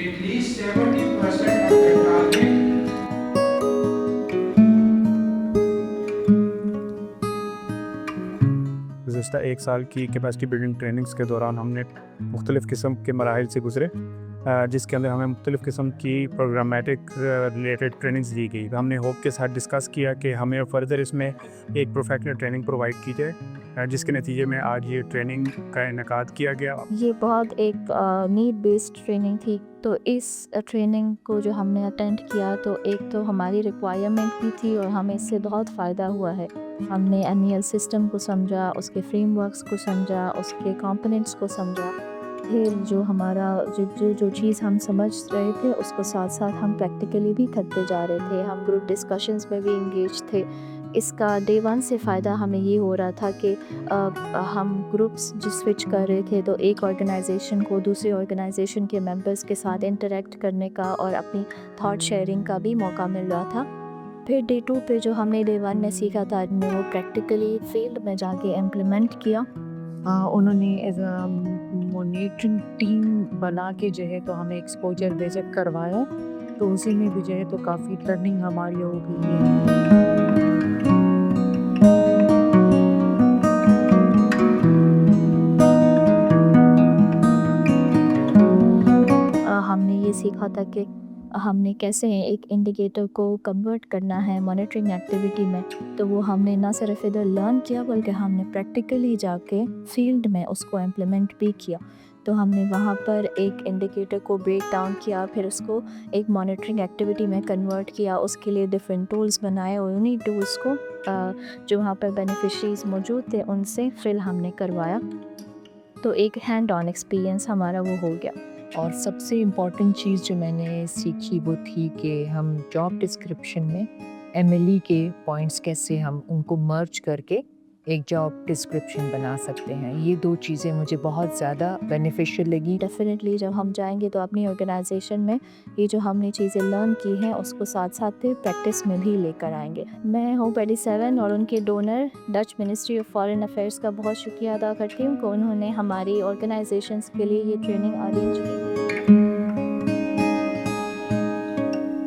at least 70% of the target. گزشتہ ایک سال کی کیپیسٹی بلڈنگ ٹریننگز کے دوران ہم نے مختلف قسم کے مراحل سے گزرے، جس کے اندر ہمیں مختلف قسم کی پروگرامیٹک ریلیٹڈ ٹریننگز دی گئی۔ ہم نے ہوپ کے ساتھ ڈسکس کیا کہ ہمیں فردر اس میں ایک پروفیشنل ٹریننگ پرووائڈ کی جائے، جس کے نتیجے میں آج یہ ٹریننگ کا انعقاد کیا گیا۔ یہ بہت ایک نیڈ بیسڈ ٹریننگ تھی، تو اس ٹریننگ کو جو ہم نے اٹینڈ کیا تو ایک تو ہماری ریکوائرمنٹ بھی تھی اور ہمیں اس سے بہت فائدہ ہوا ہے۔ ہم نے MEL سسٹم کو سمجھا، اس کے فریم ورکس کو سمجھا، اس کے کمپوننٹس کو سمجھا، پھر جو ہمارا جو چیز ہم سمجھ رہے تھے اس کو ساتھ ساتھ ہم پریکٹیکلی بھی کرتے جا رہے تھے۔ ہم گروپ ڈسکشنز میں بھی انگیج تھے۔ اس کا ڈے 1 سے فائدہ ہمیں یہ ہو رہا تھا کہ ہم گروپس جو سوئچ کر رہے تھے تو ایک آرگنائزیشن کو دوسری آرگنائزیشن کے ممبرس کے ساتھ انٹریکٹ کرنے کا اور اپنی تھاٹ شیئرنگ کا بھی موقع مل رہا تھا۔ پھر ڈے 2 پہ جو ہم نے ڈے 1 میں سیکھا تھا ہم نے وہ پریکٹیکلی فیلڈ میں جا کے امپلیمنٹ کیا۔ انہوں نے ایز اے مانیٹرنگ ٹیم بنا کے جو ہے تو ہمیں ایکسپوجر وزٹ کروایا، تو اسی میں بھی جو ہے تو کافی لرننگ ہماری ہو گئی ہے۔ ہم نے یہ سیکھا تھا کہ ہم نے کیسے ایک انڈیکیٹر کو کنورٹ کرنا ہے مانیٹرنگ ایکٹیویٹی میں، تو وہ ہم نے نہ صرف ادھر لرن کیا بلکہ ہم نے پریکٹیکلی جا کے فیلڈ میں اس کو امپلیمنٹ بھی کیا۔ تو ہم نے وہاں پر ایک انڈیکیٹر کو بریک ڈاؤن کیا، پھر اس کو ایک مانیٹرنگ ایکٹیویٹی میں کنورٹ کیا، اس کے لیے ڈفرینٹ ٹولز بنائے اور انہی ٹولز کو جو وہاں پر بینیفیشریز موجود تھے ان سے فل ہم نے کروایا، تو ایک ہینڈ آن ایکسپیرینس ہمارا وہ ہو گیا۔ اور سب سے امپورٹنٹ چیز جو میں نے سیکھی وہ تھی کہ ہم جاب ڈسکرپشن میں MLE کے پوائنٹس کیسے ہم ان کو مرج کر کے ایک جاب ڈسکرپشن بنا سکتے ہیں۔ یہ 2 چیزیں مجھے بہت زیادہ بینیفیشیل لگی۔ ڈیفینیٹلی جب ہم جائیں گے تو اپنی آرگنائزیشن میں یہ جو ہم نے چیزیں لرن کی ہیں اس کو ساتھ ساتھ پھر پریکٹس میں بھی لے کر آئیں گے۔ میں ہوپ 87 اور ان کے donor Dutch ministry of foreign affairs کا بہت شکریہ ادا کرتی ہوں کہ انہوں نے ہماری آرگنائزیشنس کے لیے یہ ٹریننگ ارینج کی۔